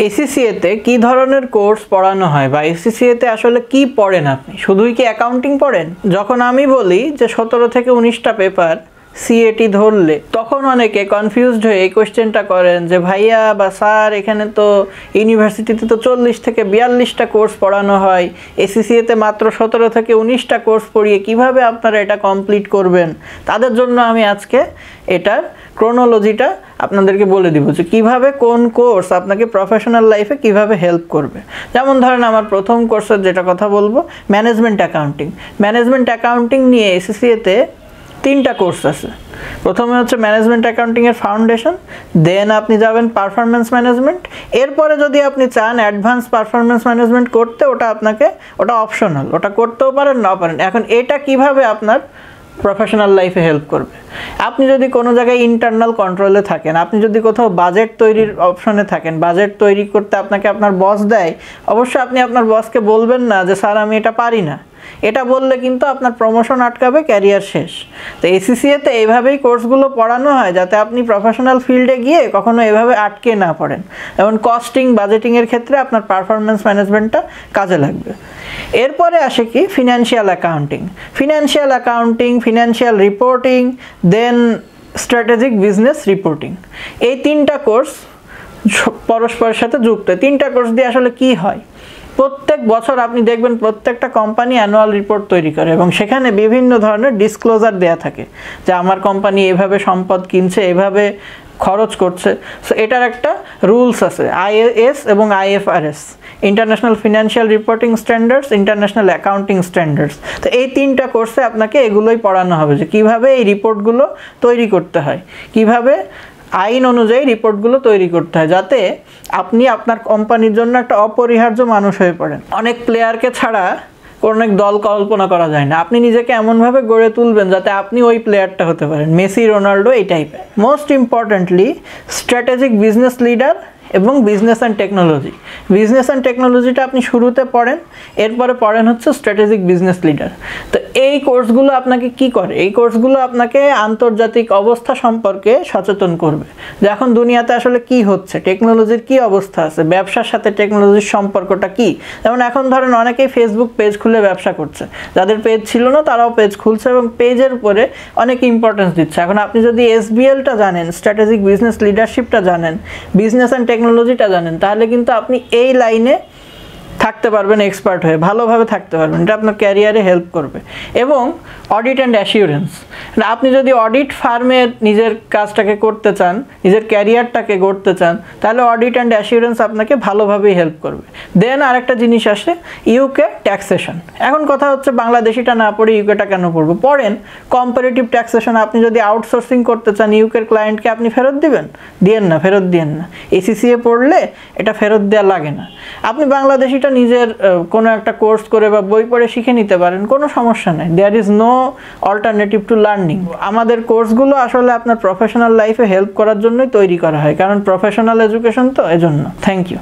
ACCA তে কি ধরনের কোর্স পড়ানো হয় বা এসিসিএ তে আসলে কি পড়েন আপনি? শুধুই কি অ্যাকাউন্টিং পড়েন? যখন আমি বলি যে 17 থেকে 19টা পেপার সিএটি ধরলে, তখন অনেকে কনফিউজড হয়ে এই কোশ্চেনটা করেন যে ভাইয়া বা স্যার, এখানে তো ইউনিভার্সিটিতে তো 40 থেকে 42টা কোর্স পড়ানো হয়, এসিসিএ তে মাত্র 17 থেকে 19টা কোর্স পড়িয়ে কিভাবে আপনারা এটা কমপ্লিট করবেন? তাদের জন্য আমি আজকে এটার ক্রোনোলজিটা আপনাদেরকে বলে দিব যে কিভাবে কোন কোর্স আপনাকে প্রফেশনাল লাইফে কিভাবে হেল্প করবে। যেমন ধরেন আমার প্রথম কোর্সের যেটা কথা বলবো, ম্যানেজমেন্ট অ্যাকাউন্টিং। ম্যানেজমেন্ট অ্যাকাউন্টিং নিয়ে এসিসিএ তে 3টা কোর্স আছে। প্রথমে হচ্ছে ম্যানেজমেন্ট অ্যাকাউন্টিংয়ের ফাউন্ডেশন, দেন আপনি যাবেন পারফরমেন্স ম্যানেজমেন্ট। এরপরে যদি আপনি চান অ্যাডভান্স পারফরমেন্স ম্যানেজমেন্ট করতে, ওটা অপশনাল, ওটা করতেও পারেন না পারেন। এখন এটা কিভাবে আপনার প্রফেশনাল লাইফে হেল্প করবে? আপনি যদি কোনো জায়গায় ইন্টারনাল কন্ট্রোলে থাকেন, আপনি যদি কোথাও বাজেট তৈরির অপশনে থাকেন, বাজেট তৈরি করতে আপনাকে আপনার বস দেয়, অবশ্যই আপনি আপনার বসকে বলবেন না যে স্যার আমি এটা পারি না। এটা বললে কিন্তু আপনার প্রমোশন আটকাবে, ক্যারিয়ার শেষ। তো এসিসিএ তে এইভাবেই কোর্সগুলো পড়ানো হয় যাতে আপনি প্রফেশনাল ফিল্ডে গিয়ে কখনো এভাবে আটকে না পড়েন। যেমন কস্টিং, বাজেটিংয়ের ক্ষেত্রে আপনার পারফরমেন্স ম্যানেজমেন্টটা কাজে লাগবে। এরপরে আসে কি financial accounting. Financial accounting, financial reporting, then strategic business reporting, এই 3টা কোর্স পরস্পরের সাথে যুক্ত। 3টা কোর্স দিয়ে আসলে কি হয়? প্রত্যেক বছর আপনি দেখবেন প্রত্যেকটা কোম্পানি অ্যানুয়াল রিপোর্ট তৈরি করে এবং সেখানে বিভিন্ন ধরনের ডিসক্লোজার দেয়া থাকে যে আমার কোম্পানি এভাবে সম্পদ কিনছে, এভাবে খরচ করছে। সো এটার একটা রুলস আছে, আইএএস এবং IFRS, international financial reporting standards, international accounting standards. তো এই 3টা কোর্সে আপনাকে এগুলোই পড়ানো হবে যে কীভাবে এই রিপোর্টগুলো তৈরি করতে হয়, কিভাবে আইন অনুযায়ী রিপোর্টগুলো তৈরি করতে হয়, যাতে আপনি আপনার কোম্পানির জন্য একটা অপরিহার্য মানুষ হয়ে পড়েন। অনেক প্লেয়ারকে ছাড়া অনেক দল কল্পনা করা যায় না। আপনি নিজেকে এমনভাবে গড়ে তুলবেন যাতে আপনি ওই প্লেয়ারটা হতে পারেন, মেসি, রোনাল্ডো, এই টাইপের। Most importantly strategic business leader এবং business and technology. Business and টেকনোলজিটা আপনি শুরুতে পড়েন, এরপরে পড়েন হচ্ছে স্ট্র্যাটেজিক বিজনেস লিডার। তো এই কোর্সগুলো আপনাকে কি করে? এই কোর্সগুলো আপনাকে আন্তর্জাতিক অবস্থা সম্পর্কে সচেতন করবে যে এখন দুনিয়াতে আসলে কি হচ্ছে, টেকনোলজির কি অবস্থা আছে, ব্যবসার সাথে টেকনোলজির সম্পর্কটা কি। যেমন এখন ধরেন অনেকেই ফেসবুক পেজ খুলে ব্যবসা করছে, যাদের পেজ ছিল না তারাও পেজ খুলছে এবং পেজের উপরে অনেক ইম্পর্টেন্স দিচ্ছে। এখন আপনি যদি এসবিএলটা জানেন, স্ট্র্যাটেজিক বিজনেস লিডারশিপটা জানেন, বিজনেস অ্যান্ড টেকনোলজিটা জানেন, তাহলে কিন্তু আপনি এই লাইনে থাকতে পারবেন, এক্সপার্ট হয়ে ভালোভাবে থাকতে পারবেন। এটা আপনার ক্যারিয়ারে হেল্প করবে। এবং অডিট অ্যান্ড অ্যাসিওরেন্স, আপনি যদি অডিট ফার্মে নিজের কাজটাকে করতে চান, নিজের ক্যারিয়ারটাকে গড়তে চান, তাহলে অডিট অ্যান্ড অ্যাসিওরেন্স আপনাকে ভালোভাবেই হেল্প করবে। দেন আরেকটা জিনিস আসে ইউকে ট্যাক্সেশন। এখন কথা হচ্ছে বাংলাদেশিটা না পড়ে ইউকেটা কেন পড়বো? পড়েন কম্পারেটিভ ট্যাক্সেশন। আপনি যদি আউটসোর্সিং করতে চান ইউকের ক্লায়েন্টকে, আপনি ফেরত দিবেন? দিয়েন না, ফেরত দিয়েন না। এসিসিএ পড়লে এটা ফেরত দেওয়া লাগে না। আপনি বাংলাদেশিটা নিজের কোনো একটা কোর্স করে বা বই পড়ে শিখে নিতে পারেন, কোনো সমস্যা নেই। There is no alternative to learning. আমাদের কোর্সগুলো আসলে আপনার প্রফেশনাল লাইফে হেল্প করার জন্যই তৈরি করা হয়, কারণ প্রফেশনাল এডুকেশন তো এজন্য। Thank you.